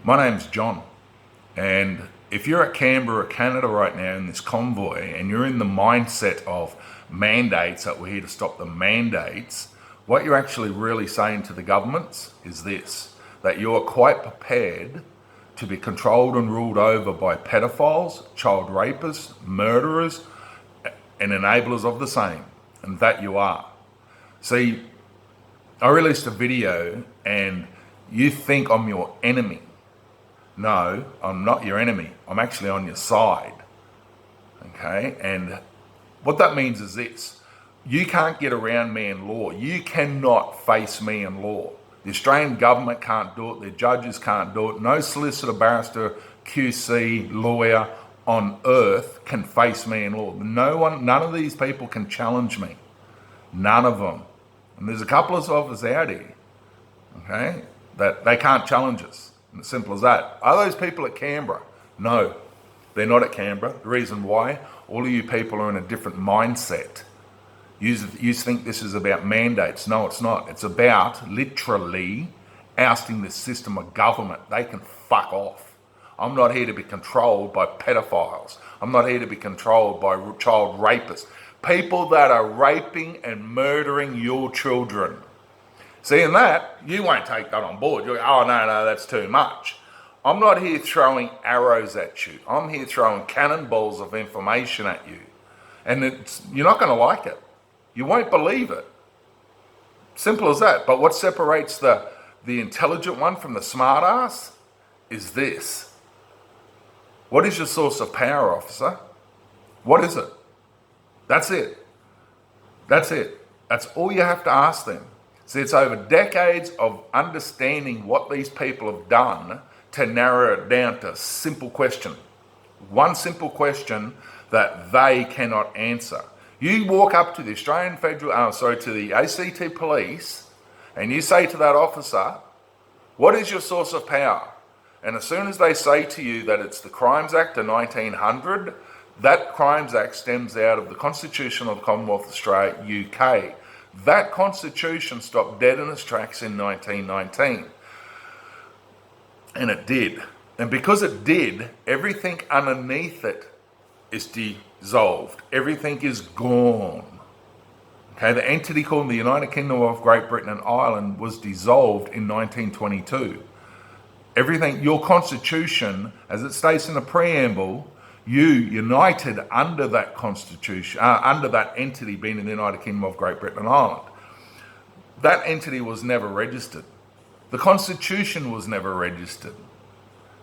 My name's John, and if you're at Canberra, Canada right now in this convoy and you're in the mindset of mandates, that we're here to stop the mandates, what you're actually really saying to the governments is this, that you're quite prepared to be controlled and ruled over by pedophiles, child rapists, murderers, and enablers of the same, and that you are. See, I released a video and you think I'm your enemy. No, I'm not your enemy. I'm actually on your side. Okay? And what that means is this. You can't get around me in law. You cannot face me in law. The Australian government can't do it. The judges can't do it. No solicitor, barrister, QC, lawyer on earth can face me in law. None of these people can challenge me. None of them. And there's a couple of us out here, okay, that they can't challenge us. As simple as that. Are those people at Canberra? No, they're not at Canberra. The reason why, all of you people are in a different mindset. You think this is about mandates. No, it's not. It's about literally ousting the system of government. They can fuck off. I'm not here to be controlled by pedophiles. I'm not here to be controlled by child rapists. People that are raping and murdering your children. Seeing that, you won't take that on board. You're like, oh, no, that's too much. I'm not here throwing arrows at you. I'm here throwing cannonballs of information at you. And you're not going to like it. You won't believe it. Simple as that. But what separates the intelligent one from the smart ass is this. What is your source of power, officer? What is it? That's it. That's it. That's all you have to ask them. See, it's over decades of understanding what these people have done to narrow it down to a simple question. One simple question that they cannot answer. You walk up to the to the ACT police and you say to that officer, what is your source of power? And as soon as they say to you that it's the Crimes Act of 1900, that Crimes Act stems out of the Constitution of the Commonwealth of Australia, UK. That constitution stopped dead in its tracks in 1919. And it did. And because it did, everything underneath it is dissolved. Everything is gone. Okay, the entity called the United Kingdom of Great Britain and Ireland was dissolved in 1922. Everything, your constitution, as it states in the preamble, you united under that constitution, under that entity being in the United Kingdom of Great Britain and Ireland. That entity was never registered. The constitution was never registered.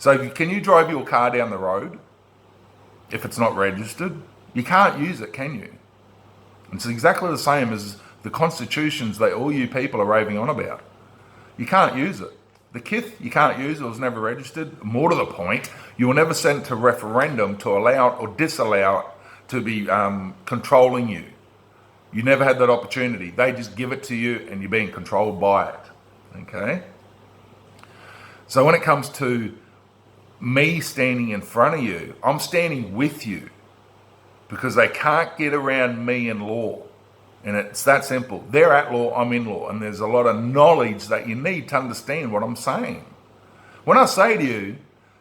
So can you drive your car down the road if it's not registered? You can't use it, can you? It's exactly the same as the constitutions that all you people are raving on about. You can't use it. The kith, you can't use it, was never registered. More to the point, you were never sent to referendum to allow it or disallow it to be controlling you. You never had that opportunity. They just give it to you and you're being controlled by it. Okay? So when it comes to me standing in front of you, I'm standing with you because they can't get around me in law. And it's that simple. They're at law, I'm in law. And there's a lot of knowledge that you need to understand what I'm saying. When I say to you,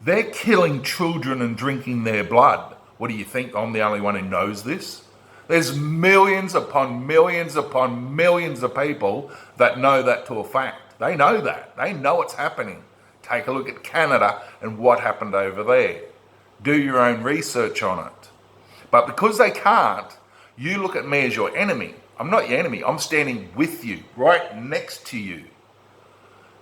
they're killing children and drinking their blood, what do you think? I'm the only one who knows this? There's millions upon millions upon millions of people that know that to a fact. They know that. They know it's happening. Take a look at Canada and what happened over there. Do your own research on it. But because they can't, you look at me as your enemy. I'm not your enemy. I'm standing with you, right next to you.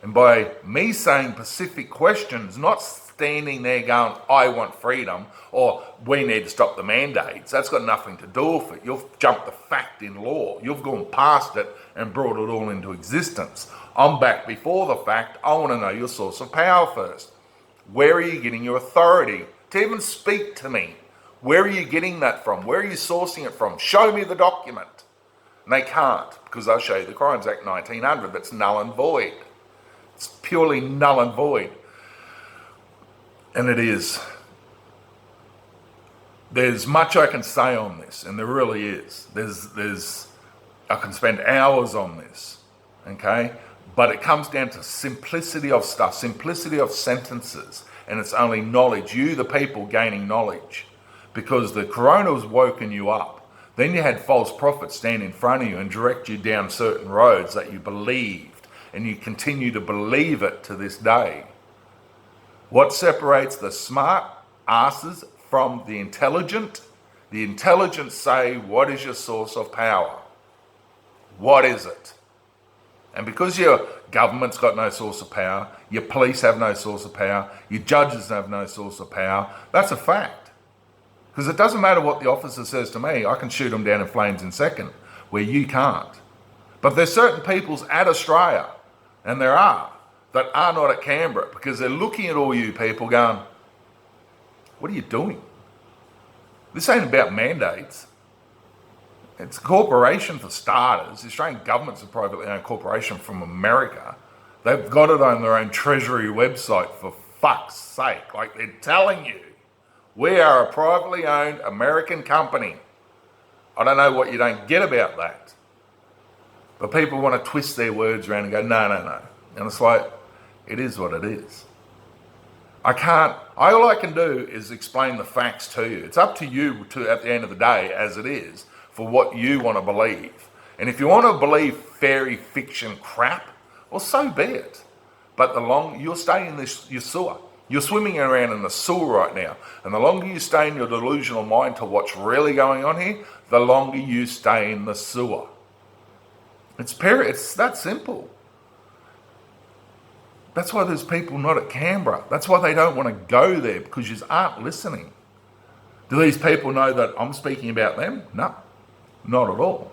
And by me saying specific questions, not standing there going, I want freedom, or we need to stop the mandates, that's got nothing to do with it. You've jumped the fact in law. You've gone past it and brought it all into existence. I'm back before the fact. I want to know your source of power first. Where are you getting your authority to even speak to me? Where are you getting that from? Where are you sourcing it from? Show me the document. And they can't, because they'll show you the Crimes Act 1900. That's null and void. It's purely null and void. And it is. There's much I can say on this, and there really is. I can spend hours on this, okay? But it comes down to simplicity of stuff, simplicity of sentences, and it's only knowledge. You, the people, gaining knowledge, because the corona has woken you up. Then you had false prophets stand in front of you and direct you down certain roads that you believed, and you continue to believe it to this day. What separates the smart asses from the intelligent? The intelligent say, what is your source of power? What is it? And because your government's got no source of power, your police have no source of power, your judges have no source of power, that's a fact. Because it doesn't matter what the officer says to me, I can shoot them down in flames in a second, where you can't. But there's certain peoples at Australia, and there are, that are not at Canberra, because they're looking at all you people going, what are you doing? This ain't about mandates. It's a corporation for starters. The Australian government's a privately owned corporation from America. They've got it on their own treasury website, for fuck's sake. Like, they're telling you, we are a privately owned American company. I don't know what you don't get about that. But people want to twist their words around and go, no, no, no. And it's like, it is what it is. All I can do is explain the facts to you. It's up to you to, at the end of the day, as it is, for what you want to believe. And if you want to believe fairy fiction crap, well, so be it. But you'll stay in your sewer. You're swimming around in the sewer right now. And the longer you stay in your delusional mind to what's really going on here, the longer you stay in the sewer. It's that simple. That's why there's people not at Canberra. That's why they don't want to go there, because you aren't listening. Do these people know that I'm speaking about them? No, not at all.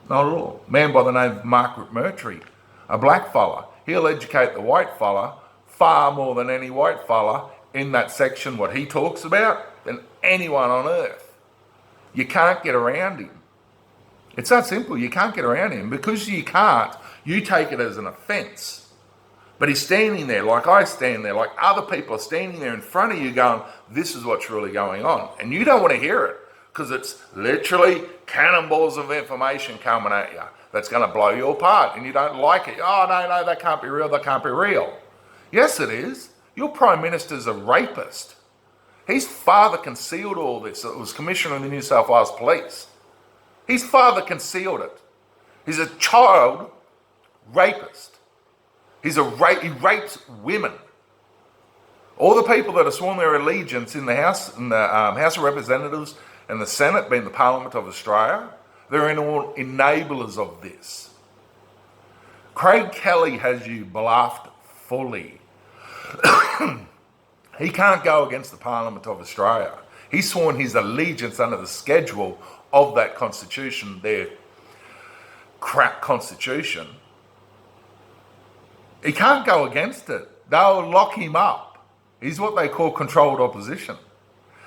Not at all. A man by the name of Mark Murtry, a black fella, he'll educate the white fella far more than any white fella in that section, what he talks about, than anyone on earth. You can't get around him. It's that simple. You can't get around him. Because you can't, you take it as an offence. But he's standing there like I stand there, like other people are standing there in front of you going, this is what's really going on. And you don't want to hear it, because it's literally cannonballs of information coming at you that's going to blow you apart, and you don't like it. Oh, no, that can't be real, that can't be real. Yes, it is. Your Prime Minister's a rapist. His father concealed all this. It was Commissioner of the New South Wales Police. His father concealed it. He's a child rapist. He rapes women. All the people that have sworn their allegiance in the House of Representatives and the Senate, being the Parliament of Australia, they're all enablers of this. Craig Kelly has you bluffed fully. He can't go against the Parliament of Australia. He's sworn his allegiance under the schedule of that constitution, their crap constitution. He can't go against it. They'll lock him up. He's what they call controlled opposition.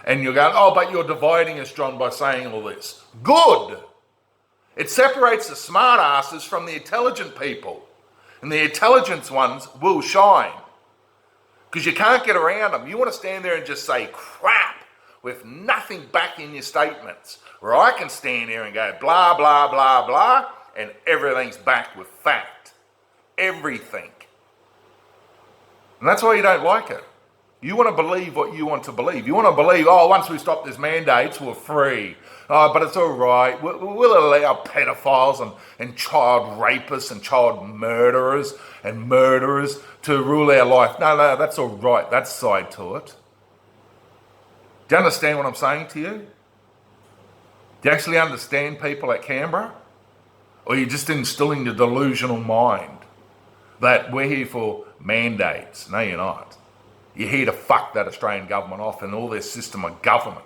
And you're going, oh, but you're dividing us, John, by saying all this. Good. It separates the smart asses from the intelligent people. And the intelligent ones will shine. Because you can't get around them. You want to stand there and just say crap with nothing backing your statements. Where I can stand here and go blah, blah, blah, blah, and everything's backed with fact. Everything. And that's why you don't like it. You want to believe what you want to believe. You want to believe, oh, once we stop these mandates, we're free. Oh, but it's all right. We'll allow pedophiles and child rapists and child murderers to rule our life. No, that's all right. That's side to it. Do you understand what I'm saying to you? Do you actually understand people at Canberra? Or are you just instilling the delusional mind that we're here for mandates? No, you're not. You're here to fuck that Australian government off and all their system of government.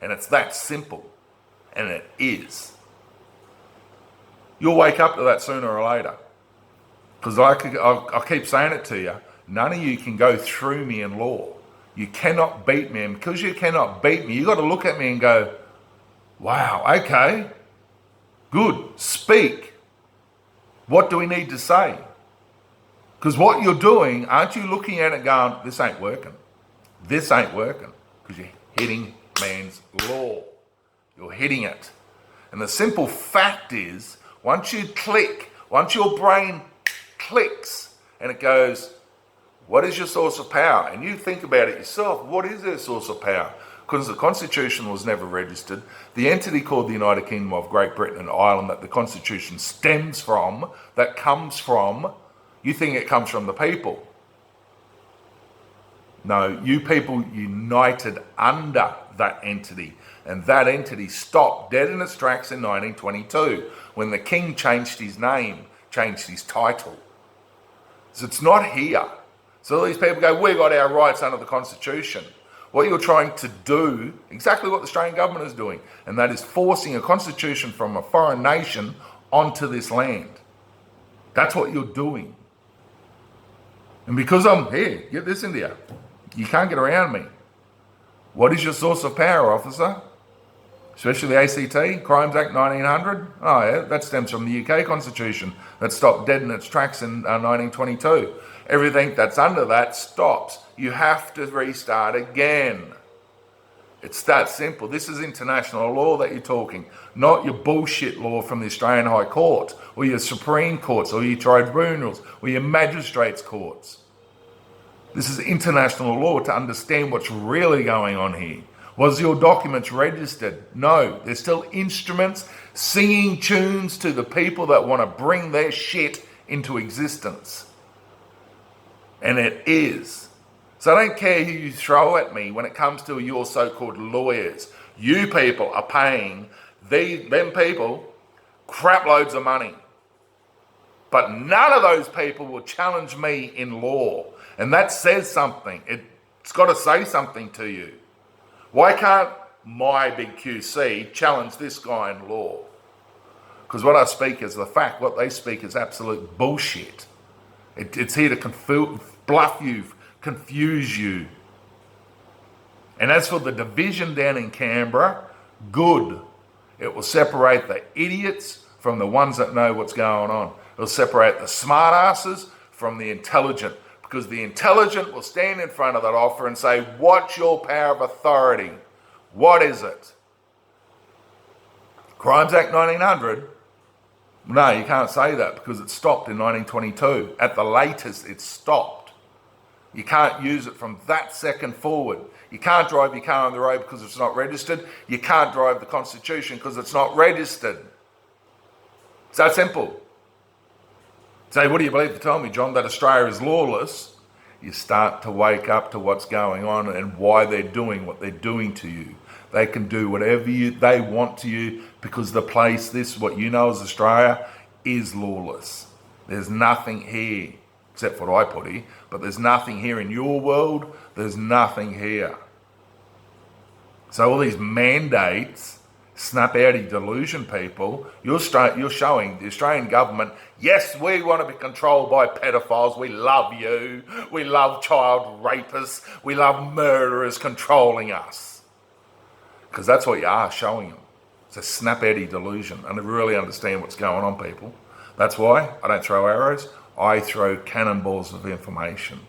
And it's that simple. And it is. You'll wake up to that sooner or later. Because I keep saying it to you, none of you can go through me in law. You cannot beat me. And because you cannot beat me, you've got to look at me and go, wow, okay, good, speak. What do we need to say? Because what you're doing, aren't you looking at it going, this ain't working. This ain't working. Because you're hitting man's law. You're hitting it. And the simple fact is, once you click, once your brain clicks and it goes, what is your source of power? And you think about it yourself, what is their source of power? Because the Constitution was never registered. The entity called the United Kingdom of Great Britain and Ireland that the Constitution stems from, that comes from, you think it comes from the people. No, you people united under that entity. And that entity stopped dead in its tracks in 1922 when the king changed his name, changed his title. So it's not here. So all these people go, we got our rights under the Constitution. What you're trying to do, exactly what the Australian government is doing, and that is forcing a constitution from a foreign nation onto this land. That's what you're doing. And because I'm here, get this into you. You can't get around me. What is your source of power, officer? Especially the ACT, Crimes Act 1900. Oh yeah, that stems from the UK Constitution that stopped dead in its tracks in 1922. Everything that's under that stops. You have to restart again. It's that simple. This is international law that you're talking, not your bullshit law from the Australian High Court or your Supreme Courts or your tribunals or your magistrates' courts. This is international law to understand what's really going on here. Was your documents registered? No, they're still instruments singing tunes to the people that want to bring their shit into existence. And it is. So I don't care who you throw at me when it comes to your so-called lawyers. You people are paying them people crap loads of money. But none of those people will challenge me in law. And that says something. It's got to say something to you. Why can't my big QC challenge this guy in law? Because what I speak is the fact. What they speak is absolute bullshit. It's here to bluff you, confuse you. And as for the division down in Canberra, good. It will separate the idiots from the ones that know what's going on. It'll separate the smart asses from the intelligent. Because the intelligent will stand in front of that offer and say, what's your power of authority? What is it? Crimes Act 1900? No, you can't say that because it stopped in 1922. At the latest, it stopped. You can't use it from that second forward. You can't drive your car on the road because it's not registered. You can't drive the Constitution because it's not registered. It's that simple. Say, what do you believe to tell me, John, that Australia is lawless? You start to wake up to what's going on and why they're doing what they're doing to you. They can do whatever they want to you because the place, this, what you know as Australia, is lawless. There's nothing here, except for what I put here, but there's nothing here in your world. There's nothing here. So all these mandates, snap-outy delusion people, you're showing the Australian government, yes, we want to be controlled by pedophiles. We love you. We love child rapists. We love murderers controlling us. Because that's what you are showing them. It's a snap-outy delusion. And to really understand what's going on, people. That's why I don't throw arrows. I throw cannonballs of information.